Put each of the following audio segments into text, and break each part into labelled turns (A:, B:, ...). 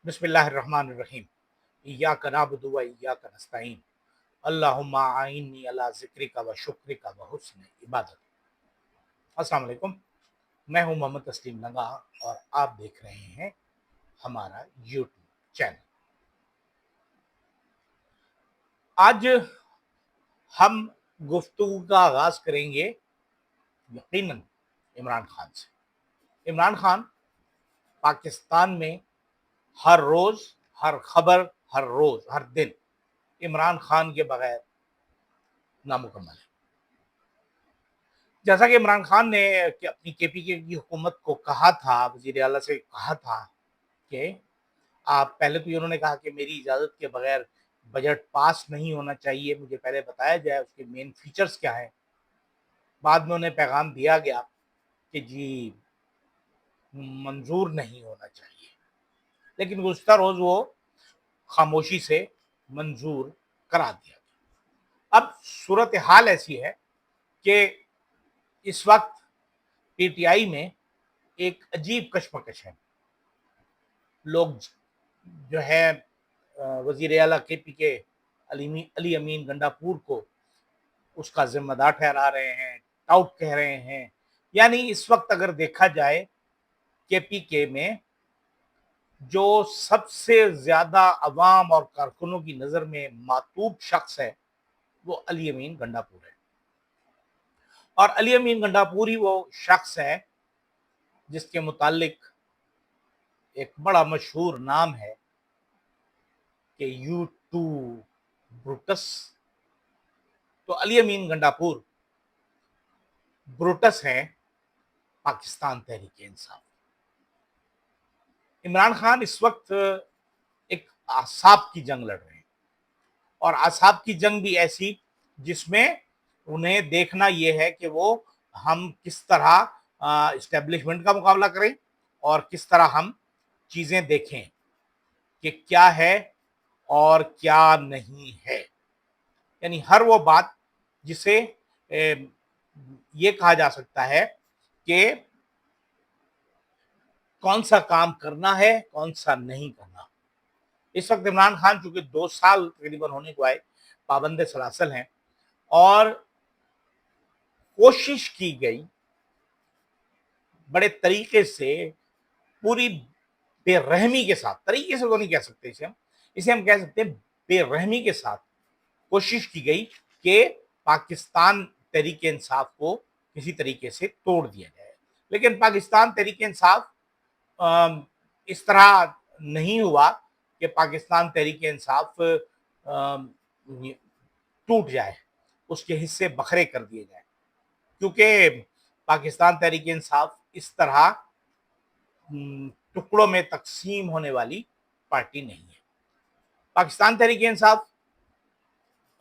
A: बिस्मिल्लाहिर्रहमानिर्रहीम। इय्याका नअबुदु व इय्याका नस्तईन। अल्लाहुम्मा आइन्नी अला ज़िक्रिका व शुक्रिका व हुस्न इबादत। अस्सलाम वालेकुम। मैं हूं मोहम्मद तस्लीम लंगा और आप देख रहे हैं हमारा यूट्यूब चैनल। आज हम गुफ्तगू का आगाज करेंगे यकीनन इमरान खान से। इमरान खान पाकिस्तान में हर रोज, हर खबर, हर रोज, हर दिन इमरान खान के बगैर नामुकम्मल है। जैसा कि इमरान खान ने अपनी केपीके की हुकूमत को कहा था, वजीर आला से कहा था कि आप पहले तो उन्होंने कहा कि मेरी इजाज़त के बगैर बजट पास नहीं होना चाहिए, मुझे पहले बताया जाए उसके मेन फीचर्स क्या हैं। बाद में उन्हें पैगाम दिया गया कि जी मंजूर नहीं होना चाहिए, लेकिन गुज़िश्ता रोज़ वो खामोशी से मंजूर करा दिया गया। अब सूरत हाल ऐसी है कि इस वक्त पीटीआई में एक अजीब कशमकश है। लोग जो है वजीर आला केपीके अली अमीन गंडापुर को उसका जिम्मेदार ठहरा रहे हैं, टाउट कह रहे हैं। यानी इस वक्त अगर देखा जाए केपीके में जो सबसे ज्यादा अवाम और कारकुनों की नजर में मातूब शख्स है वो अली अमीन गंडापुर है। और अली अमीन गंडापुर ही वो शख्स है जिसके मुतालिक एक बड़ा मशहूर नाम है कि U2 ब्रूटस। तो अली अमीन गंडापुर ब्रूटस है पाकिस्तान तहरीक इंसाफ। इमरान खान इस वक्त एक आसाब की जंग लड़ रहे हैं, और आसाब की जंग भी ऐसी जिसमें उन्हें देखना यह है कि वो हम किस तरह इस्टेब्लिशमेंट का मुकाबला करें और किस तरह हम चीजें देखें कि क्या है और क्या नहीं है। यानी हर वो बात जिसे ये कहा जा सकता है कि कौन सा काम करना है, कौन सा नहीं करना। इस वक्त इमरान खान चूंकि 2 साल तकरीबन होने को आए पाबंद सलासल हैं, और कोशिश की गई बड़े तरीके से, पूरी बेरहमी के साथ, तरीके से तो नहीं कह सकते इसे हम कह सकते हैं बेरहमी के साथ कोशिश की गई कि पाकिस्तान तहरीक इंसाफ को किसी तरीके से तोड़ दिया जाए। लेकिन पाकिस्तान तहरीक इंसाफ इस तरह नहीं हुआ कि पाकिस्तान तहरीक इंसाफ टूट जाए, उसके हिस्से बखरे कर दिए जाए, क्योंकि पाकिस्तान तहरीक इंसाफ इस तरह टुकड़ों में तकसीम होने वाली पार्टी नहीं है। पाकिस्तान तहरीक इंसाफ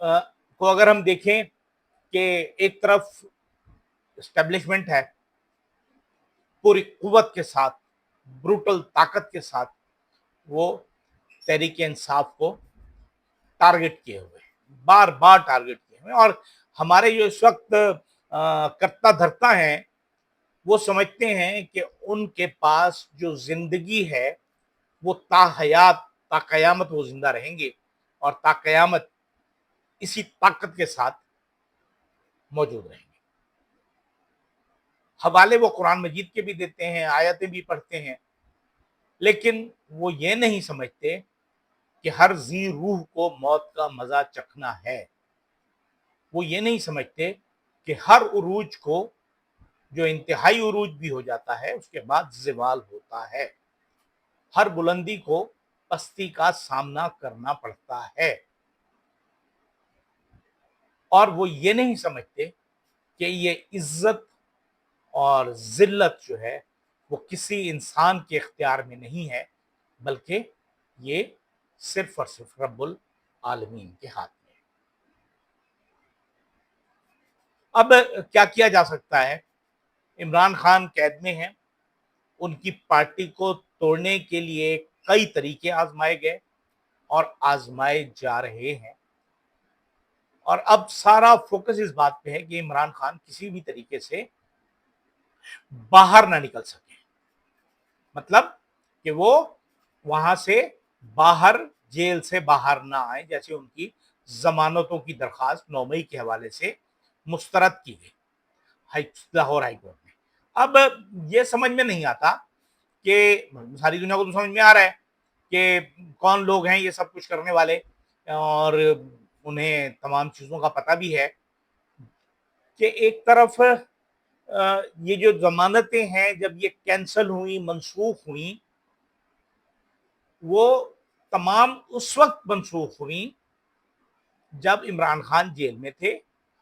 A: को अगर हम देखें कि एक तरफ एस्टेब्लिशमेंट है पूरी कुव्वत के साथ, ब्रूटल ताकत के साथ वो तहरीक इंसाफ को टारगेट किए हुए, बार बार टारगेट किए हुए। और हमारे जो इस वक्त करता धरता हैं वो समझते हैं कि उनके पास जो जिंदगी है वो ताहयात, ताकयामत वो जिंदा रहेंगे और ताकयामत इसी ताकत के साथ मौजूद रहेंगे। हवाले वो कुरान मजीद के भी देते हैं, आयतें भी पढ़ते हैं, लेकिन वो ये नहीं समझते कि हर जी रूह को मौत का मजा चखना है। वो ये नहीं समझते कि हर उरूज को, जो इंतहाई उरूज भी हो जाता है, उसके बाद ज़वाल होता है। हर बुलंदी को पस्ती का सामना करना पड़ता है। और वो ये नहीं समझते कि ये इज्जत और जिल्लत जो है वो किसी इंसान के इख्तियार में नहीं है, बल्कि ये सिर्फ और सिर्फ रब्बुल आलमीन के हाथ में है। अब क्या किया जा सकता है? इमरान खान कैद में हैं, उनकी पार्टी को तोड़ने के लिए कई तरीके आजमाए गए और आजमाए जा रहे हैं, और अब सारा फोकस इस बात पे है कि इमरान खान किसी भी तरीके से बाहर ना निकल सके। मतलब कि वो वहां से बाहर, जेल से बाहर ना आए, जैसे उनकी जमानतों की दरखास्त 9 मई के हवाले से मुस्तरद की गई लाहौर हाई कोर्ट में। अब ये समझ में नहीं आता कि सारी दुनिया को तो समझ में आ रहा है कि कौन लोग हैं ये सब कुछ करने वाले, और उन्हें तमाम चीजों का पता भी है कि एक तरफ ये जो जमानतें हैं जब ये कैंसल हुई, मनसूख हुई, वो तमाम उस वक्त मनसूख हुई जब इमरान खान जेल में थे,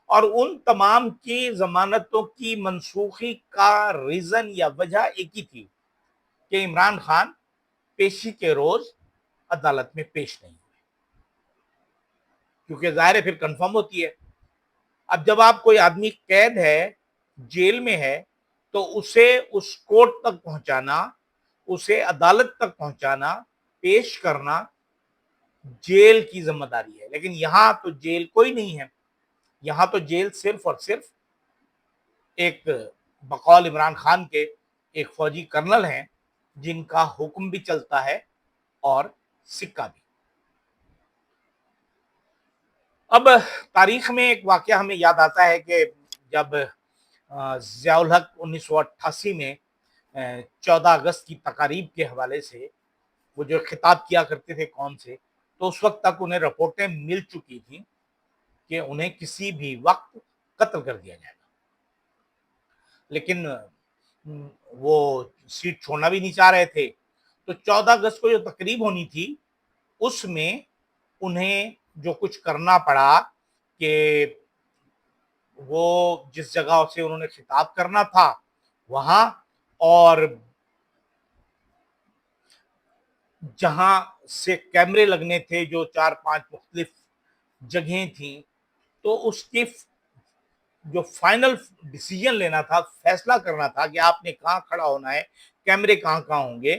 A: और उन तमाम की जमानतों की मनसूखी का रीजन या वजह एक ही थी कि इमरान खान पेशी के रोज अदालत में पेश नहीं हुए, क्योंकि जाहिर है फिर कंफर्म होती है। अब जब आप कोई आदमी कैद है, जेल में है, तो उसे उस कोर्ट तक पहुंचाना, उसे अदालत तक पहुंचाना, पेश करना जेल की जिम्मेदारी है। लेकिन यहां तो जेल कोई नहीं है, यहां तो जेल सिर्फ और सिर्फ एक बकौल इमरान खान के एक फौजी कर्नल हैं जिनका हुक्म भी चलता है और सिक्का भी। अब तारीख में एक वाकया हमें याद आता है कि जब ज़ियाउल हक 1988 में 14 अगस्त की तकारीब के हवाले से वो जो खिताब किया करते थे कौम से, तो उस वक्त तक उन्हें रिपोर्टें मिल चुकी थी कि उन्हें किसी भी वक्त कत्ल कर दिया जाएगा। लेकिन वो सीट छोड़ना भी नहीं चाह रहे थे। तो 14 अगस्त को जो तकरीब होनी थी उसमें उन्हें जो कुछ करना पड़ा कि वो जिस जगह से उन्होंने खिताब करना था वहां, और जहां से कैमरे लगने थे जो 4-5 मुख्तलिफ जगहें थी, तो उसकी जो फाइनल डिसीजन लेना था, फैसला करना था कि आपने कहाँ खड़ा होना है, कैमरे कहाँ कहाँ होंगे,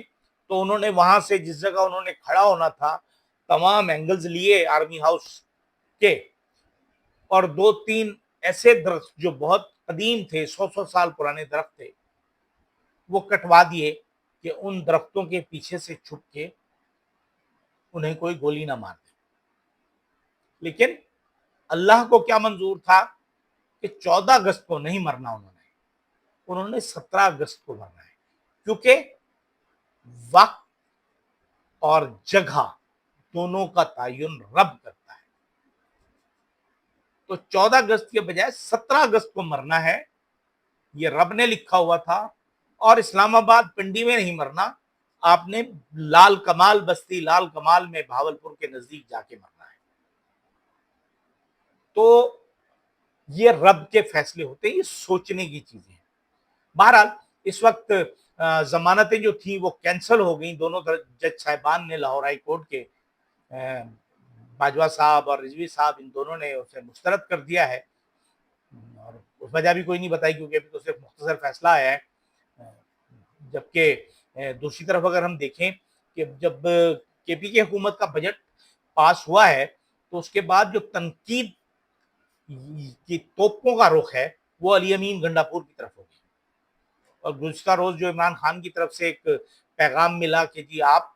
A: तो उन्होंने वहां से जिस जगह उन्होंने खड़ा होना था तमाम एंगल्स लिए आर्मी हाउस के, और 2-3 ऐसे दरख्त जो बहुत कदीम थे, 100-100 साल पुराने दरख्त थे, वो कटवा दिए कि उन दरख्तों के पीछे से छुप के उन्हें कोई गोली ना मार दे। लेकिन अल्लाह को क्या मंजूर था कि 14 अगस्त को नहीं मरना उन्होंने 17 अगस्त को मरना है, क्योंकि वक्त और जगह दोनों का तयन रब करता है। तो 14 अगस्त के बजाय 17 अगस्त को मरना है, ये रब ने लिखा हुआ था। और इस्लामाबाद पिंडी में नहीं मरना, आपने लाल कमाल बस्ती लाल कमाल में भावलपुर के नजदीक जाके मरना है। तो ये रब के फैसले होते हैं, ये सोचने की चीजें हैं। बहरहाल इस वक्त जमानतें जो थी वो कैंसिल हो गई। दोनों जज साहिबान ने लाहौर हाई कोर्ट के बाजवा साहब और रिजवी साहब, इन दोनों ने उसे मुस्तरद कर दिया है, और उस वजह भी कोई नहीं बताई क्योंकि अभी तो सिर्फ मुख्तसर फैसला आया है। जबकि दूसरी तरफ अगर हम देखें कि जब केपी की हुकूमत का बजट पास हुआ है तो उसके बाद जो तनकीद की तोपों का रुख है वो अली अमीन गंडापुर की तरफ होगी। और गुज़िश्ता रोज जो इमरान खान की तरफ से एक पैगाम मिला कि जी आप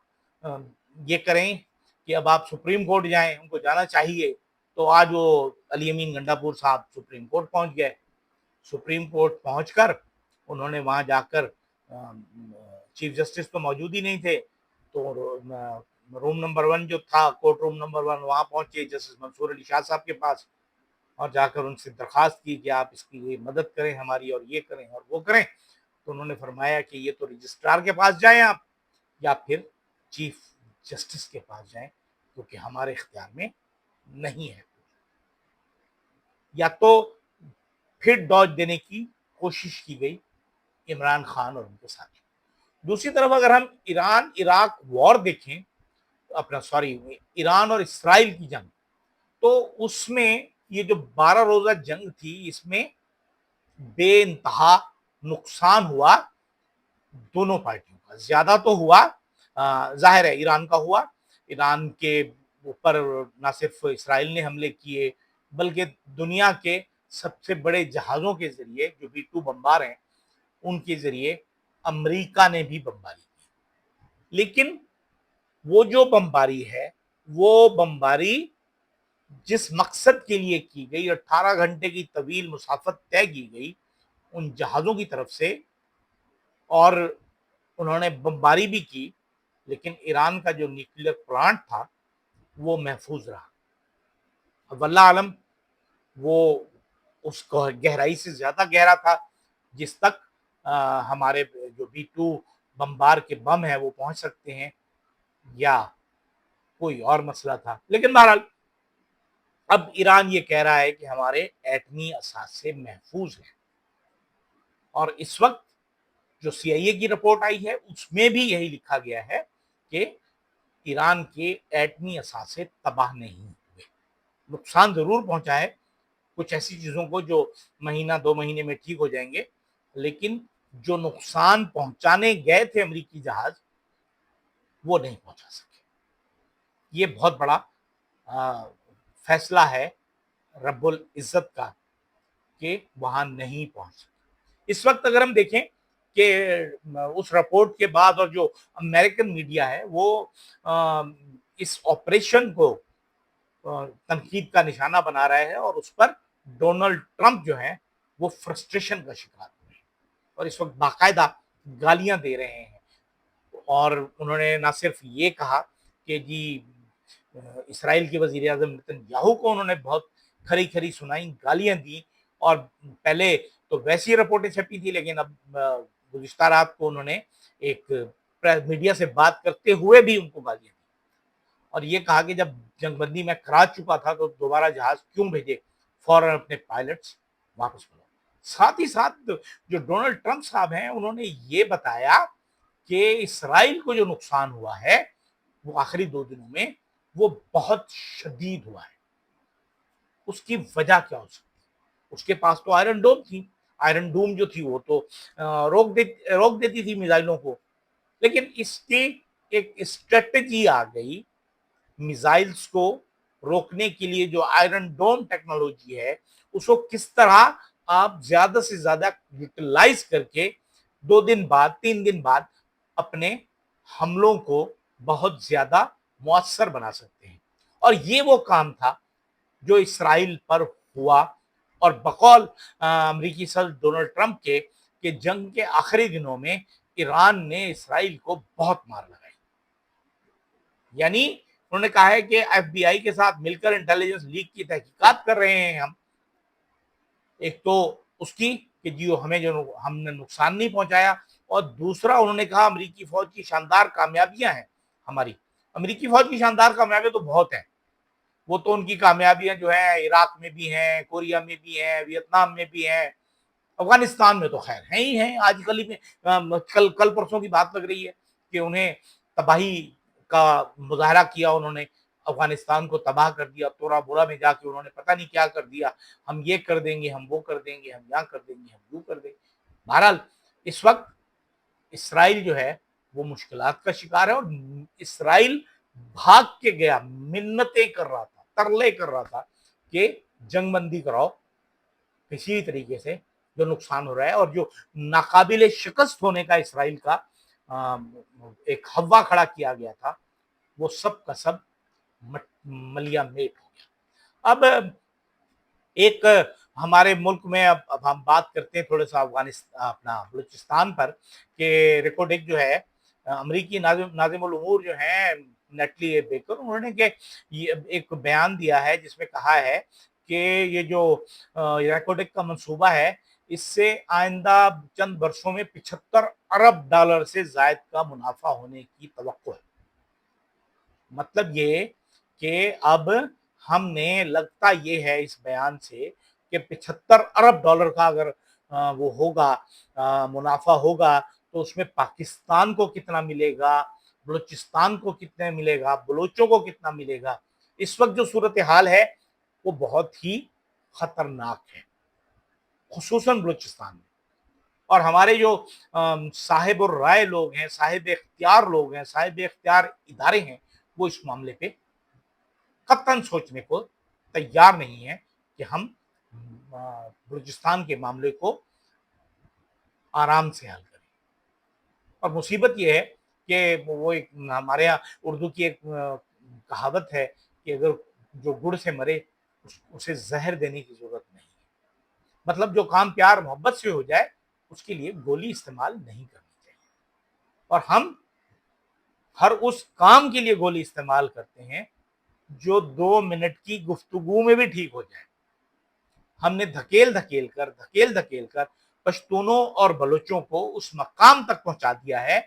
A: ये करें कि अब आप सुप्रीम कोर्ट जाएं, उनको जाना चाहिए, तो आज वो अली अमीन गंडापुर साहब सुप्रीम कोर्ट पहुंच गए। सुप्रीम कोर्ट पहुंचकर उन्होंने वहां जाकर चीफ जस्टिस तो मौजूद ही नहीं थे, तो रूम नंबर 1 जो था, कोर्ट रूम नंबर 1, वहां पहुंचे जस्टिस मंसूर अली शाह साहब के पास, और जाकर उनसे दरखास्त की कि आप इसकी ये मदद करें हमारी, और ये करें और वो करें। तो उन्होंने फरमाया कि ये तो रजिस्ट्रार के पास जाएं आप, या फिर चीफ जस्टिस के पास जाएं, क्योंकि हमारे इख्तियार में नहीं है। या तो फिर डॉज देने की कोशिश की गई इमरान खान और उनके साथी। दूसरी तरफ अगर हम ईरान इराक वॉर देखें, अपना सॉरी ईरान और इसराइल की जंग, तो उसमें ये जो 12 रोजा जंग थी इसमें बेइंतहा नुकसान हुआ दोनों पार्टियों का। ज्यादा तो हुआ जाहिर है ईरान का हुआ। ईरान के ऊपर ना सिर्फ इसराइल ने हमले किए, बल्कि दुनिया के सबसे बड़े जहाजों के जरिए जो B-2 बम्बार हैं उनके जरिए अमेरिका ने भी बमबारी की। लेकिन وہ جو بمباری ہے وہ بمباری جس مقصد کے لیے کی گئی، 18 گھنٹے کی طویل مسافت طے کی گئی ان جہازوں کی طرف سے، اور انہوں نے بمباری بھی کی، لیکن ایران کا جو نیوکلیر پلانٹ تھا وہ محفوظ رہا۔ واللہ عالم وہ اس کو گہرائی سے زیادہ گہرا تھا جس تک ہمارے جو B-2 بمبار کے بم ہیں وہ پہنچ سکتے ہیں، یا کوئی اور مسئلہ تھا۔ لیکن بہرحال اب ایران یہ کہہ رہا ہے کہ ہمارے ایٹمی اثاثے محفوظ ہیں، اور اس وقت جو CIA کی رپورٹ آئی ہے اس میں بھی یہی لکھا گیا ہے کہ ایران کے ایٹمی اثاثے تباہ نہیں ہوئے، نقصان ضرور پہنچا ہے کچھ ایسی چیزوں کو جو مہینہ 2 مہینے میں ٹھیک ہو جائیں گے، لیکن جو نقصان پہنچانے گئے تھے امریکی جہاز وہ نہیں پہنچا سکے۔ یہ بہت بڑا فیصلہ ہے رب العزت کا کہ وہاں نہیں پہنچ سکے۔ اس وقت اگر ہم دیکھیں کہ اس رپورٹ کے بعد اور جو امریکن میڈیا ہے وہ اس آپریشن کو تنقید کا نشانہ بنا رہا ہے، اور اس پر ڈونلڈ ٹرمپ جو ہیں وہ فرسٹریشن کا شکار ہوئے ہیں اور اس وقت باقاعدہ گالیاں دے رہے ہیں، اور انہوں نے نہ صرف یہ کہا کہ جی اسرائیل کے وزیر اعظم نتن یاہو کو انہوں نے بہت کھری کھری سنائی، گالیاں دی، اور پہلے تو ویسی رپورٹیں چھپی تھی، لیکن اب گزشتہ رات کو انہوں نے ایک میڈیا سے بات کرتے ہوئے بھی ان کو گالیاں دی، اور یہ کہا کہ جب جنگ بندی میں کرا چکا تھا تو دوبارہ جہاز کیوں بھیجے، فوراً اپنے پائلٹس واپس بلاؤ۔ ساتھ ہی ساتھ جو ڈونلڈ ٹرمپ صاحب ہیں انہوں نے یہ بتایا کہ اسرائیل کو جو نقصان ہوا ہے وہ آخری 2 دنوں میں وہ بہت شدید ہوا ہے۔ اس کی وجہ کیا ہو سکتی ہے؟ اس کے پاس تو آئرن ڈوم تھی، آئرن ڈوم جو تھی وہ تو روک دیتی تھی میزائلوں کو، لیکن اس کی ایک اسٹریٹجی آ گئی میزائلز کو روکنے کے لیے، جو آئرن ڈوم ٹیکنالوجی ہے اس کو کس طرح آپ زیادہ سے زیادہ یوٹیلائز کر کے 2 دن بعد 3 دن بعد اپنے حملوں کو بہت زیادہ مؤثر بنا سکتے ہیں، اور یہ وہ کام تھا جو اسرائیل پر ہوا، اور بقول امریکی صدر ڈونلڈ ٹرمپ کے کہ جنگ کے آخری دنوں میں ایران نے اسرائیل کو بہت مار لگائی، یعنی انہوں نے کہا ہے کہ FBI کے ساتھ مل کر انٹیلیجنس لیک کی تحقیقات کر رہے ہیں ہم، ایک تو اس کی کہ جی ہم نے نقصان نہیں پہنچایا، اور دوسرا انہوں نے کہا امریکی فوج کی شاندار کامیابیاں ہیں ہماری۔ امریکی فوج کی شاندار کامیابیاں تو بہت ہیں، وہ تو ان کی کامیابیاں جو ہیں عراق میں بھی ہیں، کوریا میں بھی ہیں، ویتنام میں بھی ہیں، افغانستان میں تو خیر ہیں ہی ہیں۔ آج کل پرسوں کی بات لگ رہی ہے کہ انہیں تباہی کا مظاہرہ کیا، انہوں نے افغانستان کو تباہ کر دیا، تورا بورا میں جا کے انہوں نے پتہ نہیں کیا کر دیا، ہم یہ کر دیں گے، ہم وہ کر دیں گے، ہم یہاں کر دیں گے، ہم یوں کر دیں گے۔ بہرحال اس وقت اسرائیل جو ہے وہ مشکلات کا شکار ہے، اور اسرائیل بھاگ کے گیا، منتیں کر رہا تھا، ترلے کر رہا تھا کہ جنگ بندی کراؤ کسی طریقے سے، جو نقصان ہو رہا ہے اور جو ناقابل شکست ہونے کا اسرائیل کا ایک ہوا کھڑا کیا گیا تھا وہ سب کا سب ملیا میٹ ہو گیا۔ اب ایک ہمارے ملک میں اب ہم بات کرتے ہیں تھوڑا سا افغانستان اپنا بلوچستان پر، کہ ریکارڈنگ جو ہے امریکی ناظم الامور جو ہیں نیٹلی بیکر، انہوں نے کہ ایک بیان دیا ہے جس میں کہا ہے کہ یہ جو ریکارڈنگ کا منصوبہ ہے اس سے آئندہ چند برسوں میں $75 ارب سے زائد کا منافع ہونے کی توقع ہے۔ مطلب یہ کہ اب ہم نے لگتا یہ ہے اس بیان سے کہ $75 ارب کا اگر وہ ہوگا منافع ہوگا تو اس میں پاکستان کو کتنا ملے گا، بلوچستان کو کتنا ملے گا، بلوچوں کو کتنا ملے گا۔ اس وقت جو صورتحال ہے وہ بہت ہی خطرناک ہے، خصوصاً بلوچستان میں، اور ہمارے جو صاحب الرائے لوگ ہیں، صاحب اختیار لوگ ہیں، صاحب اختیار ادارے ہیں، وہ اس معاملے پہ قطعاً سوچنے کو تیار نہیں ہے کہ ہم بلوچستان کے معاملے کو آرام سے حل کریں۔ اور مصیبت یہ ہے کہ وہ ایک ہمارے یہاں اردو کی ایک کہاوت ہے کہ اگر جو گڑ سے مرے اسے زہر دینے کی ضرورت نہیں ہے. مطلب جو کام پیار محبت سے ہو جائے اس کے لیے گولی استعمال نہیں کرنی چاہیے. اور ہم ہر اس کام کے لیے گولی استعمال کرتے ہیں جو 2 منٹ کی گفتگو میں بھی ٹھیک ہو جائے. ہم نے دھکیل دھکیل کر پشتونوں اور بلوچوں کو اس مقام تک پہنچا دیا ہے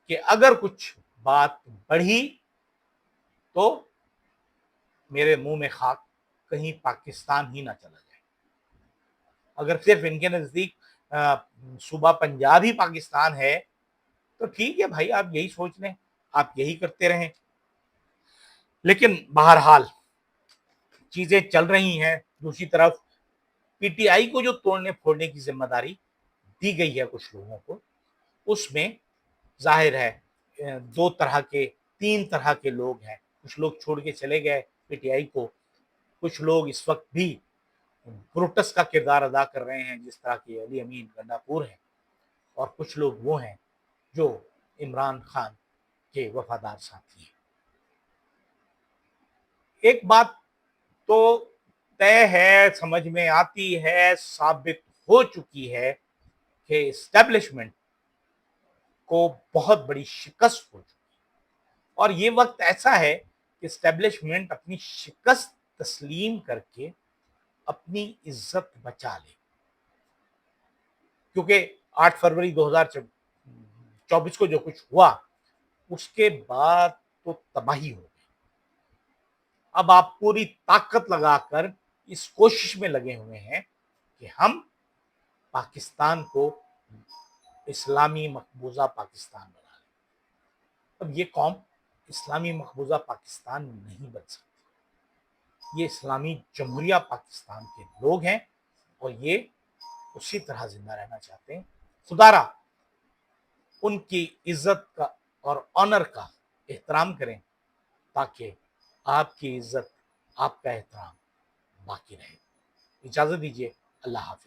A: کہ اگر کچھ بات بڑھی تو میرے منہ میں خاک، کہیں پاکستان ہی نہ چلا جائے. اگر صرف ان کے نزدیک صوبہ پنجاب ہی پاکستان ہے تو ٹھیک ہے بھائی، آپ یہی سوچ لیں، آپ یہی کرتے رہیں. لیکن بہرحال چیزیں چل رہی ہیں. دوسری طرف پی ٹی آئی کو جو توڑنے پھوڑنے کی ذمہ داری دی گئی ہے کچھ لوگوں کو، اس میں ظاہر ہے 3 طرح کے لوگ ہیں. کچھ لوگ چھوڑ کے چلے گئے پی ٹی آئی کو، کچھ لوگ اس وقت بھی پروٹس کا کردار ادا کر رہے ہیں جس طرح کہ علی امین گنڈاپور ہیں، اور کچھ لوگ وہ ہیں جو عمران خان کے وفادار ساتھی ہیں. ایک بات تو طے ہے، سمجھ میں آتی ہے، ثابت ہو چکی ہے کہ اسٹیبلشمنٹ کو بہت بڑی شکست ہو چکی ہے. اور یہ وقت ایسا ہے کہ اسٹیبلشمنٹ اپنی شکست تسلیم کر کے اپنی عزت بچا لے. کیونکہ 8 فروری 2024 کو جو کچھ ہوا اس کے بعد تو تباہی ہو گئی. اب آپ پوری طاقت لگا کر اس کوشش میں لگے ہوئے ہیں کہ ہم پاکستان کو اسلامی مقبوضہ پاکستان بنا لیں. اب یہ قوم اسلامی مقبوضہ پاکستان نہیں بن سکتی. یہ اسلامی جمہوریہ پاکستان کے لوگ ہیں اور یہ اسی طرح زندہ رہنا چاہتے ہیں. خدارا ان کی عزت کا اور آنر کا احترام کریں تاکہ آپ کی عزت، آپ کا احترام باقی رہے. اجازت دیجیے. اللہ حافظ.